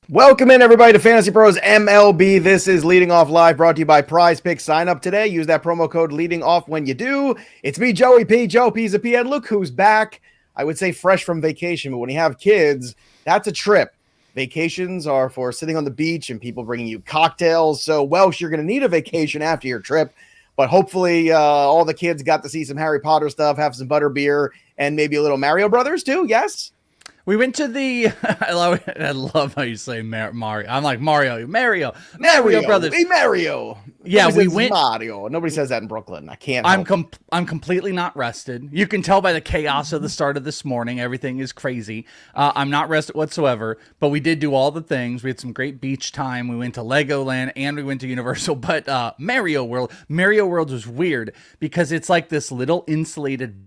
Welcome in, everybody, to Fantasy Pros MLB. This is Leading Off Live, brought to you by PrizePicks. Sign up today. Use that promo code Leading Off when you do. It's me, Joey P, Joe P's a P, and look who's back. I would say fresh from vacation, but when you have kids, that's a trip. Vacations are for sitting on the beach and people bringing you cocktails. So, Welsh, you're going to need a vacation after your trip, but hopefully all the kids got to see some Harry Potter stuff, have some butterbeer, and maybe a little Mario Brothers too, yes? We went to the. I love how you say Mario. I'm like Mario Brothers. Hey, Mario. Yeah, Nobody we says went. Mario. Nobody says that in Brooklyn. I can't. I'm completely not rested. You can tell by the chaos of the start of this morning. Everything is crazy. I'm not rested whatsoever. But we did do all the things. We had some great beach time. We went to Legoland and we went to Universal. But Mario World was weird because it's like this little insulated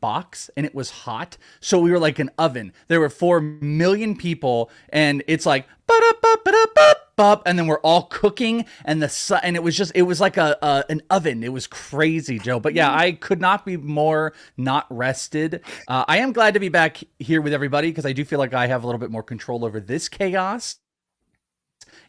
box and it was hot, so we were like an oven. There were 4 million people and it's like and then we're all cooking and the sun, and it was like an oven. It was crazy, Joe. But yeah, I could not be more not rested. I am glad to be back here with everybody because I do feel like I have a little bit more control over this chaos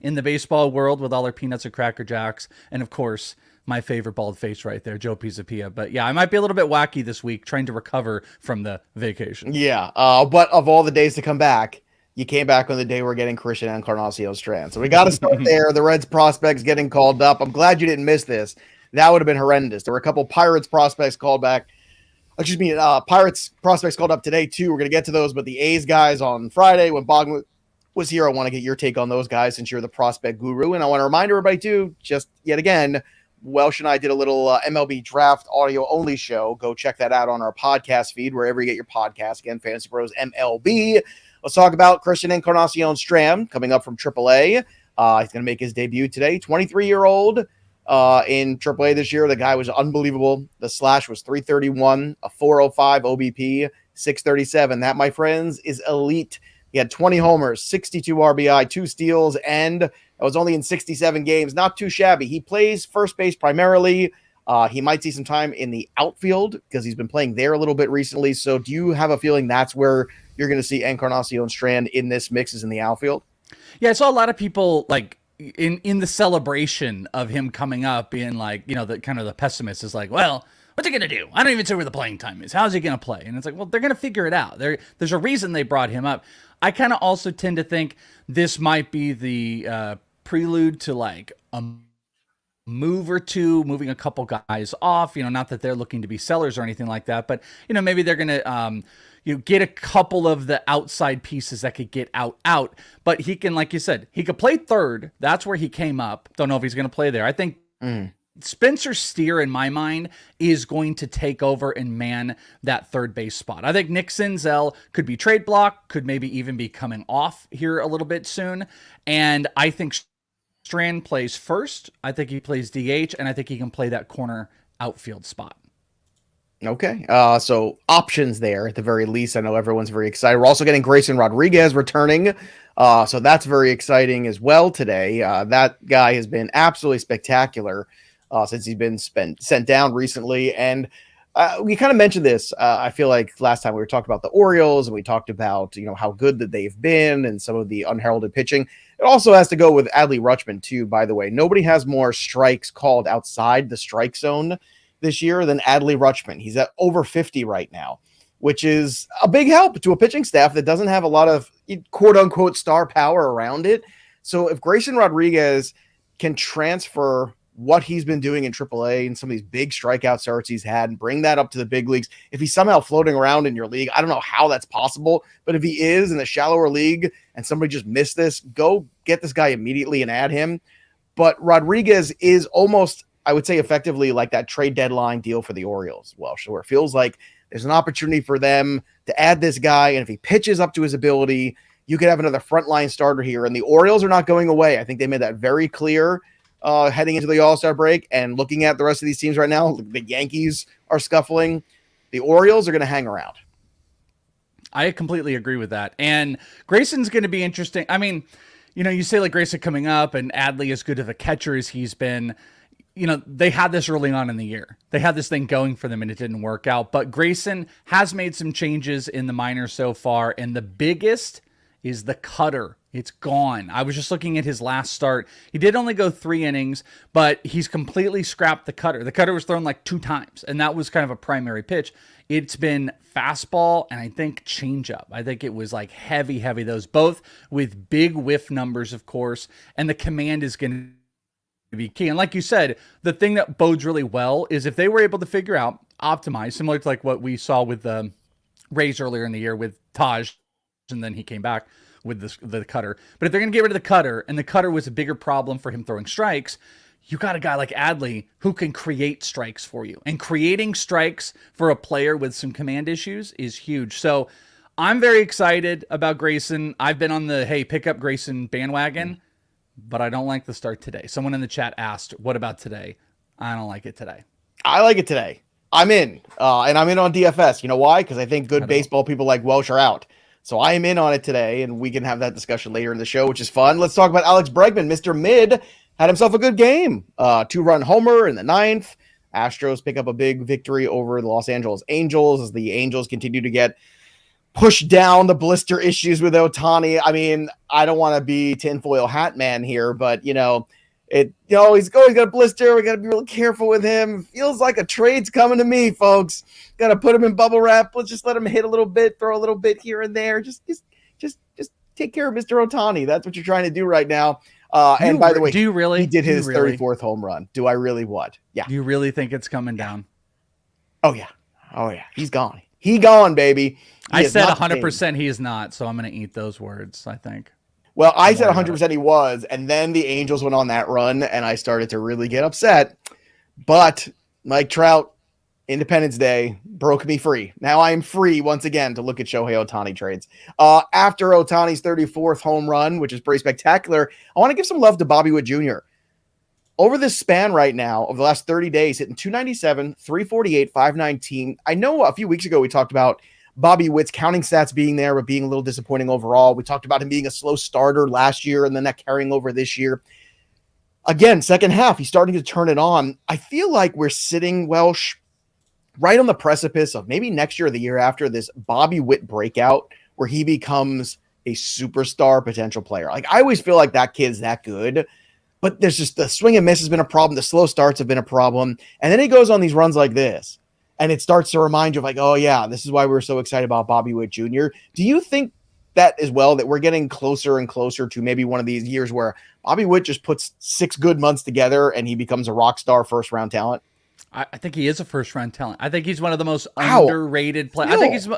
in the baseball world with all our peanuts and cracker jacks, and of course my favorite bald face right there, Joe Pisapia. But yeah, I might be a little bit wacky this week trying to recover from the vacation. Yeah, but of all the days to come back, you came back on the day we're getting Christian Encarnacion Strand. So we got to start there. The Reds prospects getting called up. I'm glad you didn't miss this. That would have been horrendous. There were a couple Pirates prospects called back. Pirates prospects called up today too. We're going to get to those, but the A's guys on Friday when Bogman was here, I want to get your take on those guys since you're the prospect guru. And I want to remind everybody too, just yet again, Welsh and I did a little MLB draft audio only show. Go check that out on our podcast feed, wherever you get your podcast. Again, Fantasy Pros MLB. Let's talk about Christian Encarnacion Strand coming up from AAA. He's going to make his debut today. 23-year-old in AAA this year. The guy was unbelievable. The slash was 331, a 405 OBP, 637. That, my friends, is elite. He had 20 homers, 62 RBI, 2 steals, and that was only in 67 games. Not too shabby. He plays first base primarily. He might see some time in the outfield because he's been playing there a little bit recently. So do you have a feeling that's where you're going to see Encarnacion Strand in this mix, is in the outfield? Yeah, I saw a lot of people like in the celebration of him coming up in, like, you know, the kind of the pessimist is like, well, what's he going to do? I don't even know where the playing time is. How's he going to play? And it's like, well, they're going to figure it out. There's a reason they brought him up. I kind of also tend to think this might be the prelude to like a move or two, moving a couple guys off, you know, not that they're looking to be sellers or anything like that, but, you know, maybe they're going to, get a couple of the outside pieces that could get out, but he can, like you said, he could play third. That's where he came up. Don't know if he's going to play there. I think Spencer Steer, in my mind, is going to take over and man that third base spot. I think Nick Senzel could be trade block, could maybe even be coming off here a little bit soon. And I think Strand plays first. I think he plays DH, and I think he can play that corner outfield spot. Okay. So options there at the very least. I know everyone's very excited. We're also getting Grayson Rodriguez returning. So that's very exciting as well today. That guy has been absolutely spectacular since he's been sent down recently. And we kind of mentioned this. I feel like last time we were talking about the Orioles and we talked about, how good that they've been and some of the unheralded pitching. It also has to go with Adley Rutschman too, by the way. Nobody has more strikes called outside the strike zone this year than Adley Rutschman. He's at over 50 right now, which is a big help to a pitching staff that doesn't have a lot of quote unquote star power around it. So if Grayson Rodriguez can transfer what he's been doing in AAA and some of these big strikeout starts he's had and bring that up to the big leagues, if he's somehow floating around in your league, I don't know how that's possible, but if he is in a shallower league and somebody just missed this, go get this guy immediately and add him. But Rodriguez is almost, I would say, effectively like that trade deadline deal for the Orioles. Well, sure. It feels like there's an opportunity for them to add this guy. And if he pitches up to his ability, you could have another frontline starter here. And the Orioles are not going away. I think they made that very clear heading into the All-Star break. And looking at the rest of these teams right now, the Yankees are scuffling. The Orioles are going to hang around. I completely agree with that. And Grayson's going to be interesting. I mean, you say like Grayson coming up and Adley as good of a catcher as he's been. They had this early on in the year. They had this thing going for them and it didn't work out. But Grayson has made some changes in the minors so far. And the biggest is the cutter It's gone. I was just looking at his last start. He did only go 3 innings, but he's completely scrapped the cutter. The cutter was thrown like 2 times, and that was kind of a primary pitch. It's been fastball and I think changeup. I think it was like heavy, those both with big whiff numbers, of course, and the command is going to be key. And like you said, the thing that bodes really well is if they were able to figure out, optimize, similar to like what we saw with the Rays earlier in the year with Taj, and then he came back with the cutter. But if they're going to get rid of the cutter, and the cutter was a bigger problem for him throwing strikes, you got a guy like Adley who can create strikes for you. And creating strikes for a player with some command issues is huge. So I'm very excited about Grayson. I've been on the, hey, pick up Grayson bandwagon, but I don't like the start today. Someone in the chat asked, what about today? I don't like it today. I like it today. I'm in. And I'm in on DFS. You know why? Because I think good baseball people like Welsh are out. So I am in on it today, and we can have that discussion later in the show, which is fun. Let's talk about Alex Bregman. Mr. Mid had himself a good game. 2-run homer in the 9th. Astros pick up a big victory over the Los Angeles Angels as the Angels continue to get pushed down the blister issues with Ohtani. I mean, I don't want to be tinfoil hat man here, but, he's got a blister. We got to be really careful with him. Feels like a trade's coming to me, folks. Got to put him in bubble wrap. Let's just let him hit a little bit, throw a little bit here and there. Just take care of Mr. Ohtani. That's what you're trying to do right now. And by the way, he did his 34th home run. Do I really what? Yeah. Do you really think it's coming down? Oh yeah. He's gone. He gone, baby. I said 100% he is not, so I'm going to eat those words, I think. Well, I said 100% he was, and then the Angels went on that run, and I started to really get upset. But Mike Trout, Independence Day, broke me free. Now I am free once again to look at Shohei Ohtani trades. After Ohtani's 34th home run, which is pretty spectacular, I want to give some love to Bobby Witt Jr. Over this span right now, over the last 30 days, hitting 297, 348, 519. I know a few weeks ago we talked about Bobby Witt's counting stats being there, but being a little disappointing overall. We talked about him being a slow starter last year and then that carrying over this year. Again, second half, he's starting to turn it on. I feel like we're sitting, Welsh, right on the precipice of maybe next year or the year after this Bobby Witt breakout where he becomes a superstar potential player. Like, I always feel like that kid's that good, but there's just the swing and miss has been a problem. The slow starts have been a problem. And then he goes on these runs like this. And it starts to remind you of like, oh, yeah, this is why we were so excited about Bobby Witt Jr. Do you think that as well, that we're getting closer and closer to maybe one of these years where Bobby Witt just puts 6 good months together and he becomes a rock star first-round talent? I think he is a first-round talent. I think he's one of the most underrated players. I think he's...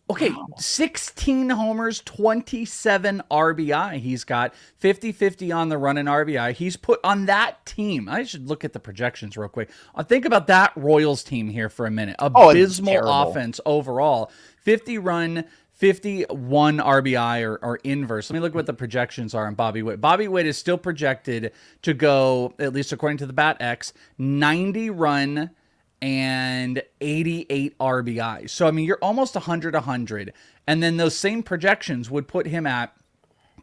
Okay, 16 homers, 27 RBI. He's got 50-50 on the run in RBI. He's put on that team. I should look at the projections real quick. Think about that Royals team here for a minute. Abysmal offense overall. 50 run, 51 RBI or inverse. Let me look what the projections are on Bobby Witt. Bobby Witt is still projected to go, at least according to the BatX, 90 run and 88 RBI. So, I mean, you're almost 100. And then those same projections would put him at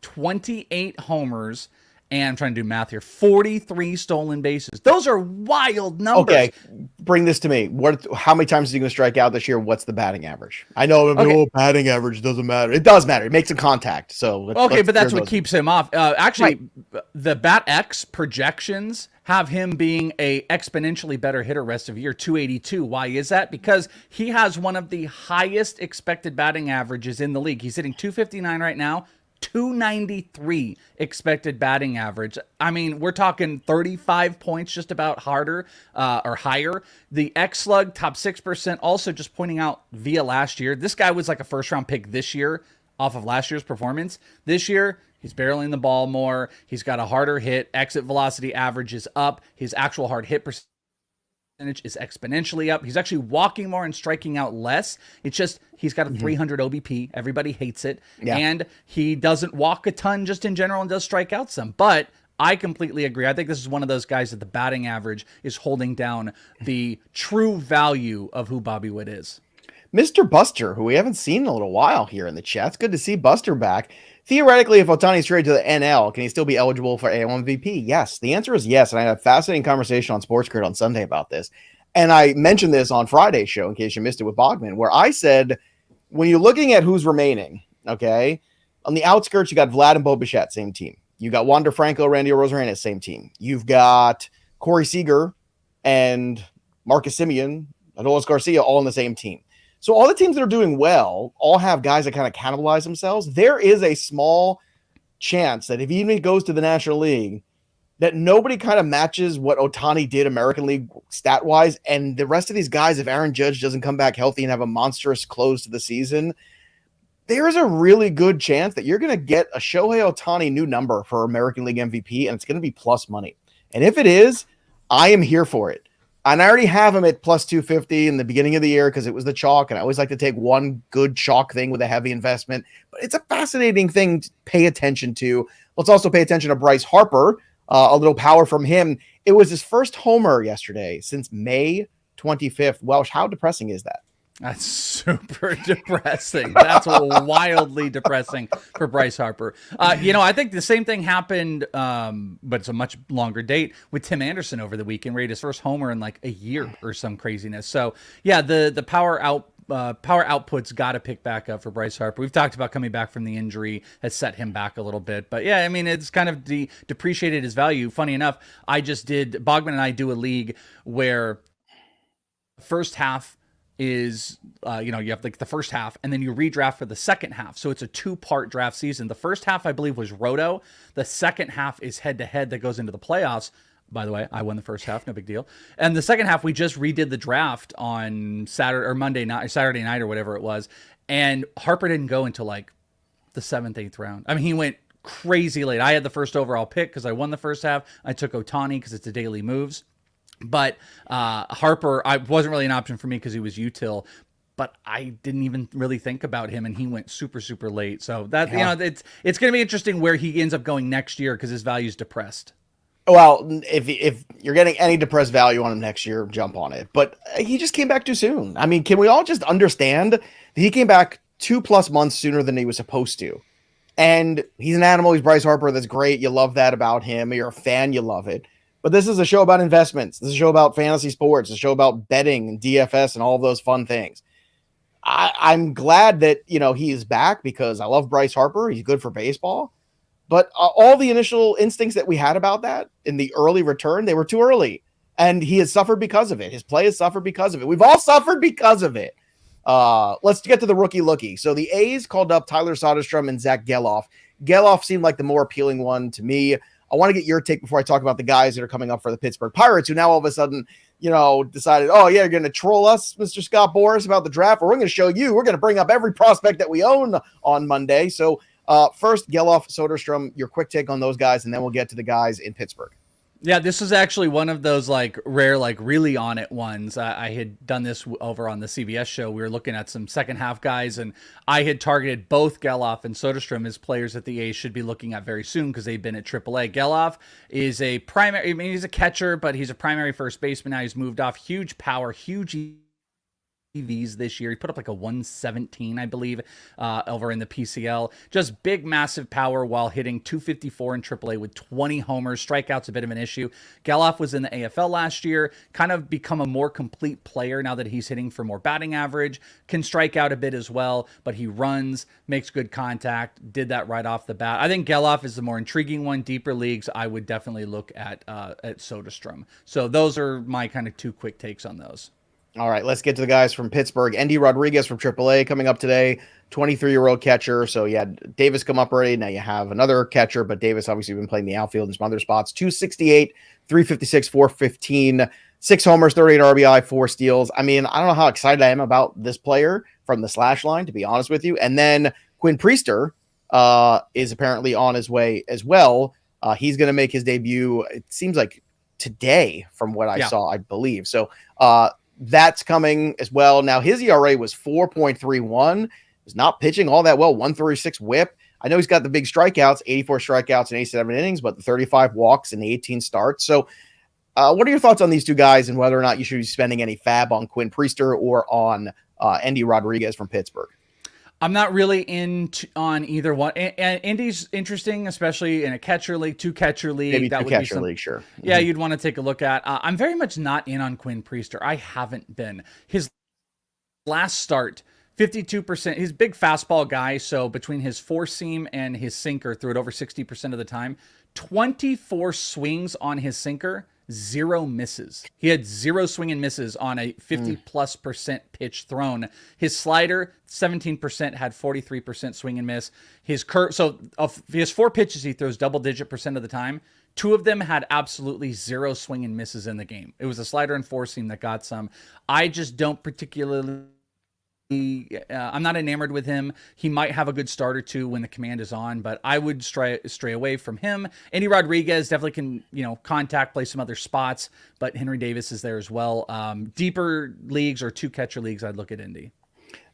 28 homers and I'm trying to do math here, 43 stolen bases. Those are wild numbers. Okay, bring this to me. How many times is he going to strike out this year? What's the batting average? I know batting average doesn't matter. It does matter. It makes a contact. So but that's what keeps him off. Actually, the BatX projections have him being a exponentially better hitter rest of the year, 282. Why is that? Because he has one of the highest expected batting averages in the league. He's hitting 259 right now, 293 expected batting average. I mean, we're talking 35 points just about harder or higher. The X-Slug, top 6%, also just pointing out via last year. This guy was like a first-round pick this year off of last year's performance. This year, he's barreling the ball more. He's got a harder hit. Exit velocity average is up. His actual hard hit percentage is exponentially up. He's actually walking more and striking out less. It's just he's got a 300 OBP. Everybody hates it. Yeah. And he doesn't walk a ton just in general and does strike out some. But I completely agree. I think this is one of those guys that the batting average is holding down the true value of who Bobby Witt is. Mr. Buster, who we haven't seen in a little while here in the chat. It's good to see Buster back. Theoretically, if Ohtani is traded to the NL, can he still be eligible for AL MVP? Yes. The answer is yes. And I had a fascinating conversation on Sports Grid on Sunday about this. And I mentioned this on Friday's show, in case you missed it with Bogman, where I said, when you're looking at who's remaining, okay, On the outskirts, you got Vlad and Bo Bichette, same team. You got Wander Franco, Randy Arozarena, same team. You've got Corey Seager and Marcus Semien, Adolis Garcia, all on the same team. So all the teams that are doing well all have guys that kind of cannibalize themselves. There is a small chance that if he even goes to the National League, that nobody kind of matches what Ohtani did American League stat-wise, and the rest of these guys, if Aaron Judge doesn't come back healthy and have a monstrous close to the season, there is a really good chance that you're going to get a Shohei Ohtani new number for American League MVP, and it's going to be plus money. And if it is, I am here for it. And I already have him at plus 250 in the beginning of the year because it was the chalk, and I always like to take one good chalk thing with a heavy investment. But it's a fascinating thing to pay attention to. Let's also pay attention to Bryce Harper. A little power from him. It was his first homer yesterday since May 25th. Welsh, how depressing is that? That's super depressing. That's wildly depressing for Bryce Harper. I think the same thing happened, but it's a much longer date with Tim Anderson over the weekend, where he had his first homer in like a year or some craziness. So yeah, the power output's got to pick back up for Bryce Harper. We've talked about coming back from the injury has set him back a little bit, but yeah, I mean, it's kind of depreciated his value. Funny enough, Bogman and I do a league where first half is, you have like the first half and then you redraft for the second half. So it's a 2-part draft season. The first half, I believe, was Roto. The second half is head to head that goes into the playoffs. By the way, I won the first half, no big deal. And the second half, we just redid the draft on Saturday night or whatever it was. And Harper didn't go until like the 7th, 8th round. I mean, he went crazy late. I had the first overall pick because I won the first half. I took Ohtani because it's a daily moves. But Harper, I wasn't really an option for me because he was util. But I didn't even really think about him, and he went super, super late. So that it's going to be interesting where he ends up going next year because his value is depressed. Well, if you're getting any depressed value on him next year, jump on it. But he just came back too soon. I mean, can we all just understand that he came back 2+ months sooner than he was supposed to? And he's an animal. He's Bryce Harper. That's great. You love that about him. You're a fan. You love it. But this is a show about investments. This is a show about fantasy sports. It's a show about betting and DFS and all of those fun things. I'm glad that, he is back because I love Bryce Harper. He's good for baseball. But all the initial instincts that we had about that in the early return, they were too early. And he has suffered because of it. His play has suffered because of it. We've all suffered because of it. Let's get to the rookie. So the A's called up Tyler Soderstrom and Zach Geloff. Geloff seemed like the more appealing one to me. I want to get your take before I talk about the guys that are coming up for the Pittsburgh Pirates, who now all of a sudden, decided, oh, yeah, you're going to troll us, Mr. Scott Boras, about the draft. Or we're going to show you. We're going to bring up every prospect that we own on Monday. So, first, Geloff, Soderstrom, your quick take on those guys, and then we'll get to the guys in Pittsburgh. Yeah, this is actually one of those like rare, like really on it ones. I had done this over on the CBS show. We were looking at some second half guys, and I had targeted both Geloff and Soderstrom as players that the A's should be looking at very soon because they've been at AAA. Geloff is a primary, he's a catcher, but he's a primary first baseman now. He's moved off. Huge power, huge EVs this year. He put up like a 117, I believe, over in the PCL. Just big, massive power while hitting 254 in AAA with 20 homers. Strikeouts a bit of an issue. Geloff was in the AFL last year, kind of become a more complete player now that he's hitting for more batting average, can strike out a bit as well, but he runs, makes good contact, did that right off the bat. I think Geloff is the more intriguing one. Deeper leagues, I would definitely look at Soderstrom. So those are my kind of two quick takes on those. All right, let's get to the guys from Pittsburgh. Endy Rodriguez from AAA coming up today, 23-year-old catcher. So, yeah, Davis come up already. Now you have another catcher, but Davis obviously been playing the outfield in some other spots. 268, 356, 415, 6 homers, 38 RBI, 4 steals. I mean, I don't know how excited I am about this player from the slash line, to be honest with you. And then Quinn Priester is apparently on his way as well. He's going to make his debut, it seems like today from what I saw, I believe. So, that's coming as well. Now, his ERA was 4.31. He's not pitching all that well, 136 whip. I know he's got the big strikeouts, 84 strikeouts in 87 innings, but the 35 walks and the 18 starts. So what are your thoughts on these two guys and whether or not you should be spending any fab on Quinn Priester or on Endy Rodriguez from Pittsburgh? I'm not really on either one. And Indy's interesting, especially in a catcher league, 2-catcher league. Maybe that would catcher be league, sure. Yeah, you'd want to take a look at. I'm very much not in on Quinn Priester. I haven't been. His last start 52%. He's a big fastball guy, so between his four seam and his sinker, threw it over 60% of the time. 24 swings on his sinker, 0 misses. He had 0 swing and misses on a 50+% pitch thrown. His slider, 17%, had 43% swing and miss. His curve, so he has 4 pitches he throws double-digit percent of the time. 2 of them had absolutely 0 swing and misses in the game. It was a slider and four seam that got some. I just don't particularly. I'm not enamored with him. He might have a good start or two when the command is on, but I would stray away from him. Andy Rodriguez definitely can, play some other spots, but Henry Davis is there as well. Deeper leagues or 2 catcher leagues, I'd look at Indy.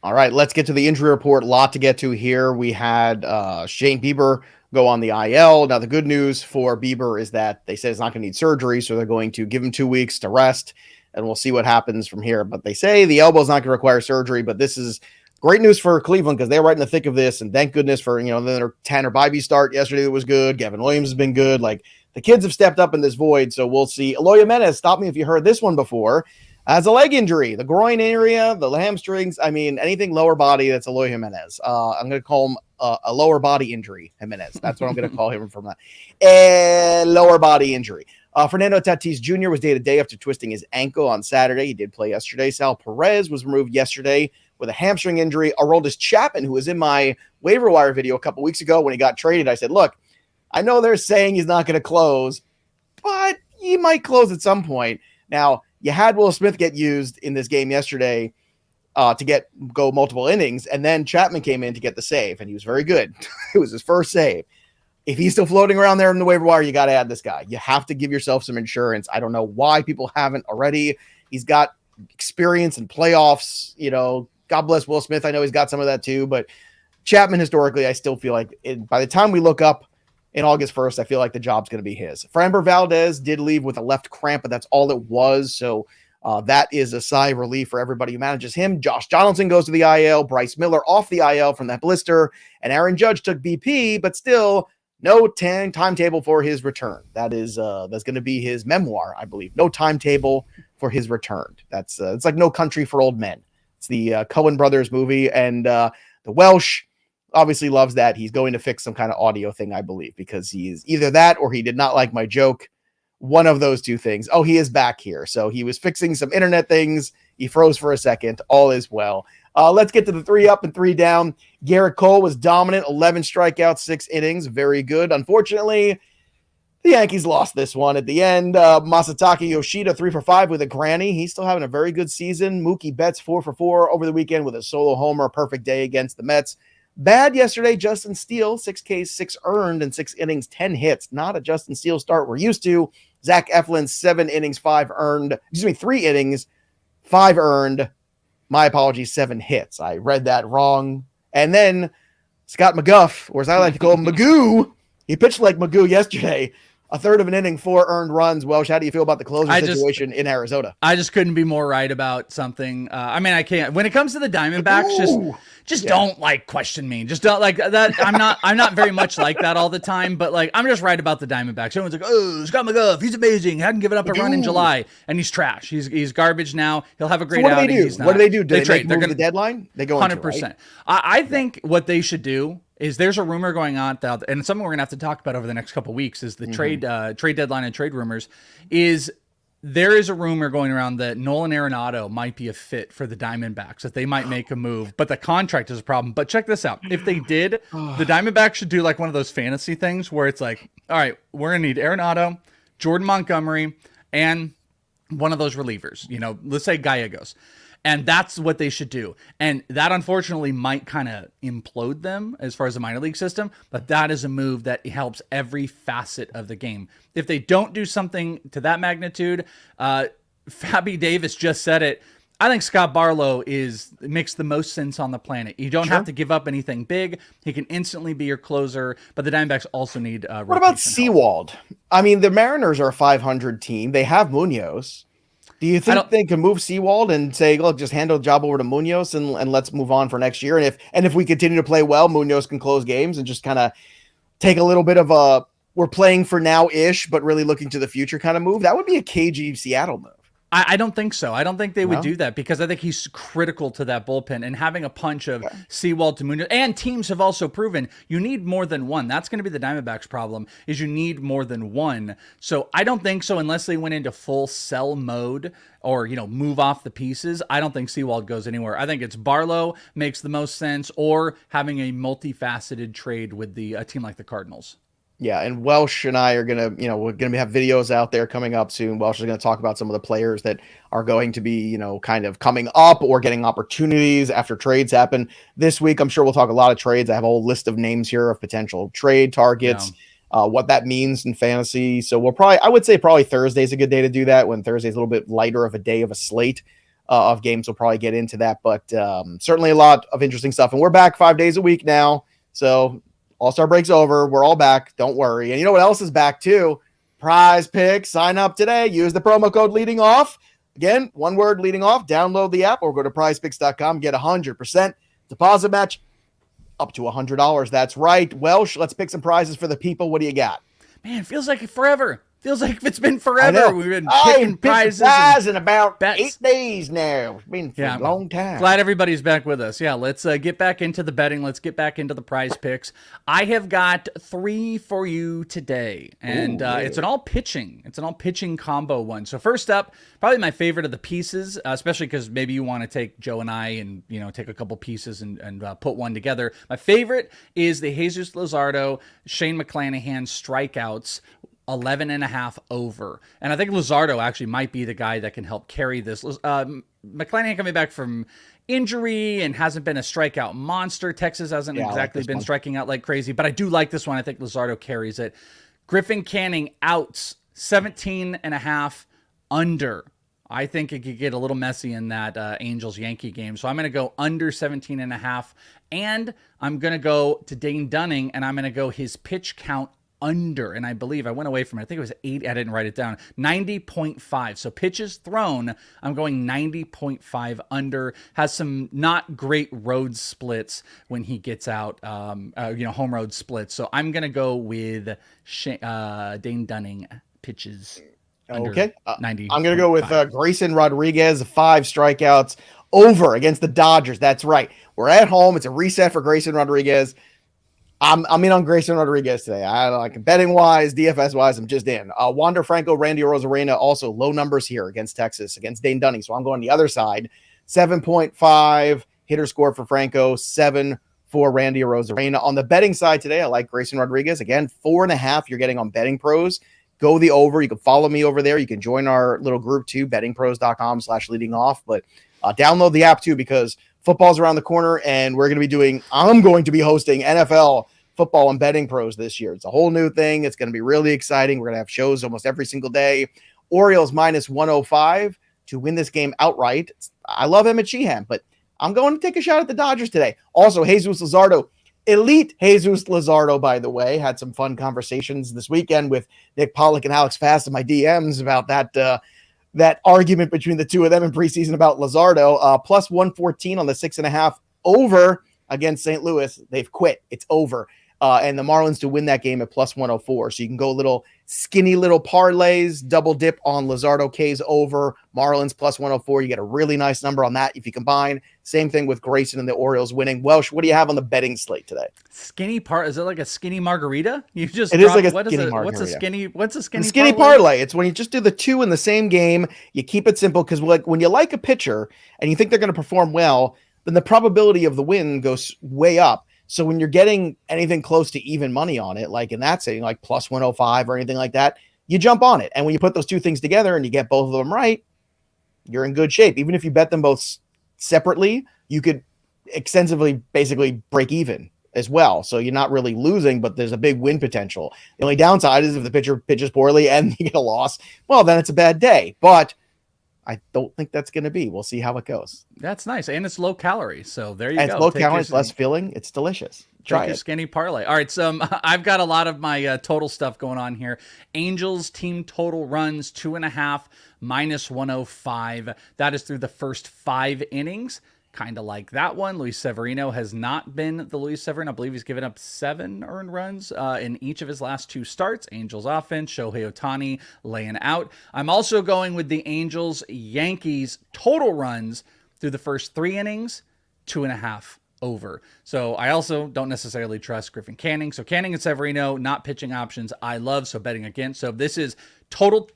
All right, let's get to the injury report. A lot to get to here. We had Shane Bieber go on the IL. Now, the good news for Bieber is that they said he's not going to need surgery, so they're going to give him 2 weeks to rest, and we'll see what happens from here. But they say the elbow's not going to require surgery, but this is great news for Cleveland because they're right in the thick of this, and thank goodness for, their Tanner Bybee start yesterday was good. Gavin Williams has been good. Like, the kids have stepped up in this void, so we'll see. Eloy Jimenez, stop me if you heard this one before, has a leg injury, the groin area, the hamstrings. I mean, anything lower body, that's Eloy Jimenez. I'm going to call him a lower body injury Jimenez. That's what I'm going to call him from that. A lower body injury. Fernando Tatis Jr. was day-to-day after twisting his ankle on Saturday. He did play yesterday. Sal Perez was removed yesterday with a hamstring injury. Aroldis Chapman, who was in my waiver wire video a couple weeks ago when he got traded, I said, look, I know they're saying he's not going to close, but he might close at some point. Now, you had Will Smith get used in this game yesterday to go multiple innings, and then Chapman came in to get the save, and he was very good. It was his first save. If he's still floating around there in the waiver wire, you got to add this guy. You have to give yourself some insurance. I don't know why people haven't already. He's got experience in playoffs. God bless Will Smith. I know he's got some of that too, but Chapman, historically, I still feel like by the time we look up in August 1st, I feel like the job's going to be his. Framber Valdez did leave with a left cramp, but that's all it was. So that is a sigh of relief for everybody who manages him. Josh Donaldson goes to the IL. Bryce Miller off the IL from that blister. And Aaron Judge took BP, but still no timetable for his return. That's going to be his memoir, I believe. No timetable for his return. That's it's like No Country for Old Men. It's the Coen Brothers movie, and the Welsh obviously loves that. He's going to fix some kind of audio thing, I believe, because he's either that or he did not like my joke. One of those two things. Oh, he is back here. So he was fixing some internet things. He froze for a second. All is well. Let's get to the 3 up and 3 down. Garrett Cole was dominant, 11 strikeouts, 6 innings. Very good. Unfortunately, the Yankees lost this one at the end. Masataka Yoshida, 3 for 5 with a granny. He's still having a very good season. Mookie Betts, 4 for 4 over the weekend with a solo homer. Perfect day against the Mets. Bad yesterday, Justin Steele, 6 Ks, 6 earned, and 6 innings, 10 hits. Not a Justin Steele start we're used to. Zach Eflin, 7 innings, 5 earned. 3 innings, 5 earned. My apologies, 7 hits. I read that wrong. And then Scott McGuff, or as I like to call him, Magoo. He pitched like Magoo yesterday. A third of an inning, 4 earned runs. Welsh, how do you feel about the closer situation in Arizona? I just couldn't be more right about something. I can't. When it comes to the Diamondbacks, just don't question me. Just don't like that. I'm not very much like that all the time, but I'm just right about the Diamondbacks. Everyone's like, oh, Scott McGuff, he's amazing. Hadn't given up a run in July, and he's trash. He's garbage now. He'll have a great outing. What do they do? Do they trade? They're going to the deadline? They go 100%. Right? I think what they should do is there's a rumor going on, and something we're going to have to talk about over the next couple of weeks is the trade deadline and trade rumors. There is a rumor going around that Nolan Arenado might be a fit for the Diamondbacks, that they might make a move, but the contract is a problem. But check this out. If they did, the Diamondbacks should do one of those fantasy things where it's all right, we're going to need Arenado, Jordan Montgomery, and one of those relievers. Let's say Gallegos. And that's what they should do. And that, unfortunately, might kind of implode them as far as the minor league system. But that is a move that helps every facet of the game. If they don't do something to that magnitude, Fabi Davis just said it. I think Scott Barlow makes the most sense on the planet. You don't have to give up anything big. He can instantly be your closer. But the Diamondbacks also need what about Sewald? I mean, the Mariners are a 500 team. They have Munoz. Do you think they can move Sewald and say, look, just hand the job over to Munoz and let's move on for next year? And if we continue to play well, Munoz can close games and just kind of take a little bit of a we're playing for now-ish, but really looking to the future kind of move? That would be a cagey Seattle move. I don't think so. I don't think they would No? do that because I think he's critical to that bullpen, and having a punch of Sewald to Munoz, and teams have also proven you need more than one. That's going to be the Diamondbacks' problem, is you need more than one. So I don't think so unless they went into full sell mode or, move off the pieces. I don't think Sewald goes anywhere. I think it's Barlow makes the most sense, or having a multifaceted trade with a team like the Cardinals. Yeah, and Welsh and I are gonna, we're gonna have videos out there coming up soon. Welsh is gonna talk about some of the players that are going to be, kind of coming up or getting opportunities after trades happen this week. I'm sure we'll talk a lot of trades. I have a whole list of names here of potential trade targets, what that means in fantasy. So I would say probably Thursday's a good day to do that, when Thursday's a little bit lighter of a day of a slate of games. We'll probably get into that, but certainly a lot of interesting stuff. And we're back 5 days a week now, so All-Star break's over. We're all back. Don't worry. And you know what else is back too? PrizePicks. Sign up today. Use the promo code leading off. Again, one word, leading off. Download the app or go to prizepicks.com. Get 100% deposit match up to $100. That's right. Welsh, let's pick some prizes for the people. What do you got? Man, it feels like forever. Feels like it's been forever. We've been picking prizes in about bets. 8 days now. It's been a long time. Glad everybody's back with us. Yeah, let's get back into the betting. Let's get back into the prize picks. I have got 3 for you today, and it's an all pitching. It's an all pitching combo one. So first up, probably my favorite of the pieces, especially because maybe you want to take Joe and I and take a couple pieces and put one together. My favorite is the Jesus Luzardo, Shane McClanahan strikeouts. 11.5 over. And I think Luzardo actually might be the guy that can help carry this. McClanahan coming back from injury and hasn't been a strikeout monster. Texas hasn't exactly been striking out like crazy, but I do like this one. I think Luzardo carries it. Griffin Canning outs 17.5 under. I think it could get a little messy in that Angels-Yankee game. So I'm going to go under 17.5. And I'm going to go to Dane Dunning, and I'm going to go his pitch count under, and I believe I went away from it. I think it was 8. I didn't write it down. 90.5. So pitches thrown, I'm going 90.5 under. Has some not great road splits when he gets out, home road splits. So I'm going to go with Dane Dunning pitches. Okay. 90. I'm going to go with Grayson Rodriguez, 5 strikeouts over against the Dodgers. That's right. We're at home. It's a reset for Grayson Rodriguez. I'm in on Grayson Rodriguez today. I like betting wise, DFS wise, I'm just in. Wander Franco, Randy Arozarena, also low numbers here against Texas, against Dane Dunning. So I'm going the other side. 7.5 hitter score for Franco, 7 for Randy Arozarena. On the betting side today, I like Grayson Rodriguez. Again, 4.5 you're getting on Betting Pros. Go the over. You can follow me over there. You can join our little group too, bettingpros.com/leading off. But download the app too, because football's around the corner, and I'm going to be hosting NFL football and Betting Pros this year. It's a whole new thing. It's going to be really exciting. We're going to have shows almost every single day. Orioles -105 to win this game outright. I love Emmett Sheehan, but I'm going to take a shot at the Dodgers today. Also, Jesus Luzardo, elite Jesus Luzardo, by the way, had some fun conversations this weekend with Nick Pollock and Alex Fast in my DMs about that argument between the two of them in preseason about Luzardo. +114 on the 6.5 over against St. Louis. They've quit. It's over. And the Marlins to win that game at +104. So you can go little skinny little parlays, double dip on Luzardo K's over, Marlins +104. You get a really nice number on that if you combine. Same thing with Grayson and the Orioles winning. Welsh, what do you have on the betting slate today? Skinny is it like a skinny margarita? You just it is like a skinny margarita. What's a skinny skinny parlay? It's when you just do the 2 in the same game. You keep it simple, because when you like a pitcher and you think they're going to perform well, then the probability of the win goes way up. So when you're getting anything close to even money on it, like in that setting, like +105 or anything like that, you jump on it. And when you put those two things together and you get both of them right, you're in good shape. Even if you bet them both separately, you could extensively basically break even as well. So you're not really losing, but there's a big win potential. The only downside is if the pitcher pitches poorly and you get a loss, well, then it's a bad day. But I don't think that's going to be. We'll see how it goes. That's nice. And it's low calorie. So there you go. It's low calorie, less filling. It's delicious. Try it. Skinny parlay. All right. So I've got a lot of my total stuff going on here. Angels team total runs 2.5 -105. That is through the first 5 innings. kind of like that one. Luis Severino has not been the Luis Severino. I believe he's given up 7 earned runs in each of his last 2 starts. Angels offense, Shohei Ohtani laying out. I'm also going with the Angels Yankees total runs through the first 3 innings, 2.5 over. So I also don't necessarily trust Griffin Canning. So Canning and Severino, not pitching options I love, so betting against. So this is total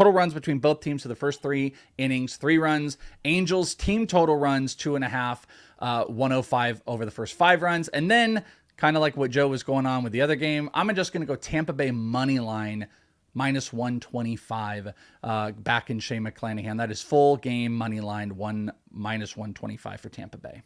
runs between both teams for the first 3 innings, 3 runs. Angels team total runs 2.5, 105 over the first 5 runs. And then kind of like what Joe was going on with the other game, I'm just going to go Tampa Bay money line minus 125 back in Shane McClanahan. That is full game money line minus 125 for Tampa Bay.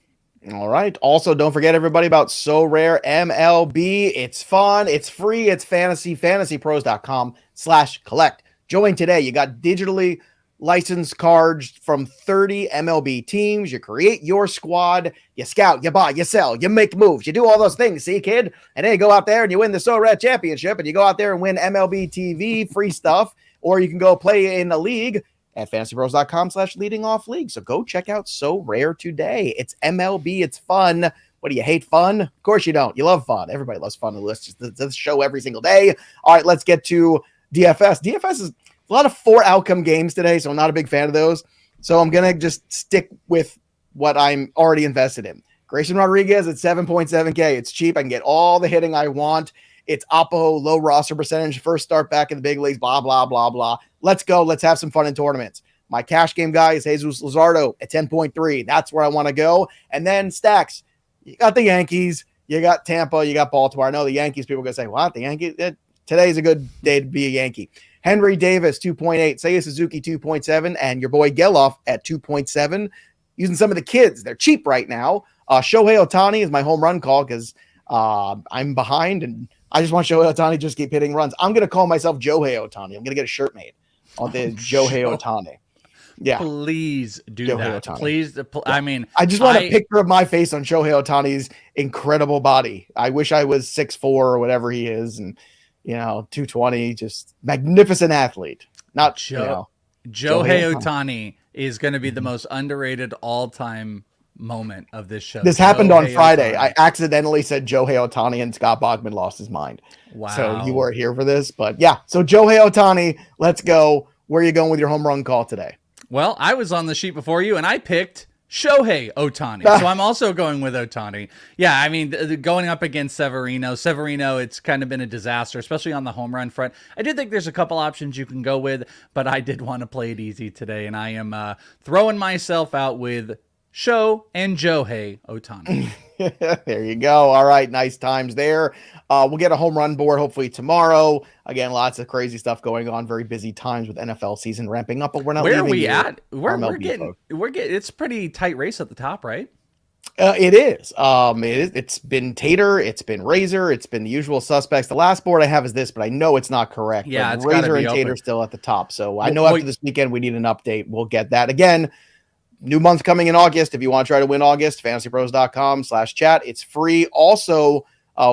All right. Also, don't forget, everybody, about Sorare MLB. It's fun. It's free. It's fantasy. FantasyPros.com/collect. Join today. You got digitally licensed cards from 30 MLB teams. You create your squad. You scout. You buy. You sell. You make moves. You do all those things. See, kid? And then you go out there and you win the Sorare Championship. And you go out there and win MLB TV free stuff. Or you can go play in a league at FantasyPros.com/leading off league. So go check out Sorare today. It's MLB. It's fun. What do you hate fun? Of course you don't. You love fun. Everybody loves fun. Let's just this show every single day. All right, let's get to DFS. DFS is a lot of 4 outcome games today, so I'm not a big fan of those. So I'm going to just stick with what I'm already invested in. Grayson Rodriguez at 7.7K. It's cheap. I can get all the hitting I want. It's Oppo, low roster percentage, first start back in the big leagues, blah, blah, blah, blah. Let's go. Let's have some fun in tournaments. My cash game guy is Jesus Luzardo at 10.3. That's where I want to go. And then stacks. You got the Yankees. You got Tampa. You got Baltimore. I know the Yankees people are going to say, what? The Yankees? Today's a good day to be a Yankee. Henry Davis, 2.8. Seiya Suzuki, 2.7. And your boy Geloff at 2.7. Using some of the kids. They're cheap right now. Shohei Ohtani is my home run call because I'm behind and I just want Shohei Ohtani to just keep hitting runs. I'm going to call myself Johei Ohtani. I'm going to get a shirt made on the Johei Ohtani. Yeah. Please do Shohei that. Ohtani. Please. Yeah. I mean, I just want a picture of my face on Shohei Ohtani's incredible body. I wish I was 6'4" or whatever he is. And, 220, just magnificent athlete. Not, Johei Ohtani is going to be the most underrated all-time moment of this show. This happened on Friday. Ohtani. I accidentally said Johei Ohtani and Scott Bogman lost his mind. Wow. So you weren't here for this, but yeah. So Johei Ohtani, let's go. Where are you going with your home run call today? Well, I was on the sheet before you and I picked Shohei Ohtani. So I'm also going with Ohtani. Yeah, I mean, going up against Severino, it's kind of been a disaster, especially on the home run front. I do think there's a couple options you can go with, but I did want to play it easy today, and I am throwing myself out with and Johei Ohtani. There you go. All right. Nice times there. We'll get a home run board hopefully tomorrow. Again, lots of crazy stuff going on. Very busy times with NFL season ramping up, but we're not. Where are we at? We're getting. It's a pretty tight race at the top, right? It is. It's been Tater. It's been Razor. It's been the usual suspects. The last board I have is this, but I know it's not correct. Yeah, it's Razor and Tater still at the top. So I know after this weekend we need an update. We'll get that again. New month coming in August. If you want to try to win August, FantasyPros.com/chat. It's free. Also,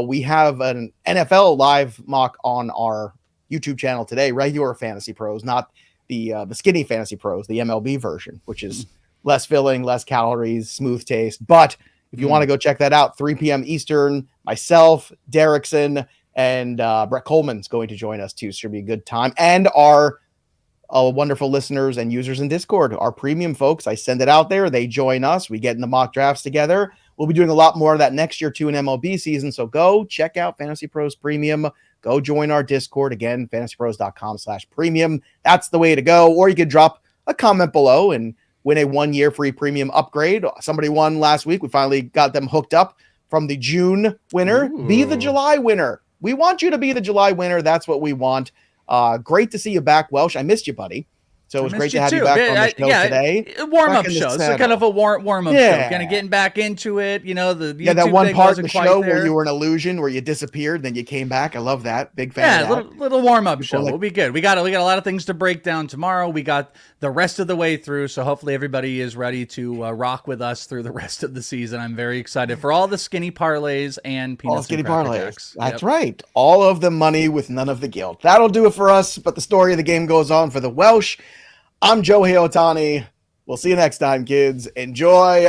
we have an NFL live mock on our YouTube channel today. Regular Fantasy Pros, not the skinny Fantasy Pros, the MLB version, which is less filling, less calories, smooth taste. But if you want to go check that out, 3 p.m. Eastern, myself, Derrickson, and Brett Coleman's going to join us too. So it'll be a good time. And our wonderful listeners and users in Discord, our premium folks. I send it out there. They join us. We get in the mock drafts together. We'll be doing a lot more of that next year too in MLB season. So go check out Fantasy Pros Premium. Go join our Discord. Again, FantasyPros.com/premium. That's the way to go. Or you could drop a comment below and win a 1-year free premium upgrade. Somebody won last week. We finally got them hooked up from the June winner. Ooh. Be the July winner. We want you to be the July winner. That's what we want. Great to see you back, Welsh. I missed you, buddy. So it was great to have you back on the show today. Warm-up show. It's kind of a warm-up show. Kind of getting back into it. The YouTube that one part of the show there. where you were an illusion, where you disappeared, then you came back. I love that. Big fan of that. Little warm-up show. We'll be good. We got a lot of things to break down tomorrow. We got the rest of the way through, so hopefully everybody is ready to rock with us through the rest of the season. I'm very excited for all the skinny parlays and peanuts. All skinny parlays. That's right. All of the money with none of the guilt. That'll do it for us, but the story of the game goes on for the Welsh. I'm Johei Ohtani. We'll see you next time, kids. Enjoy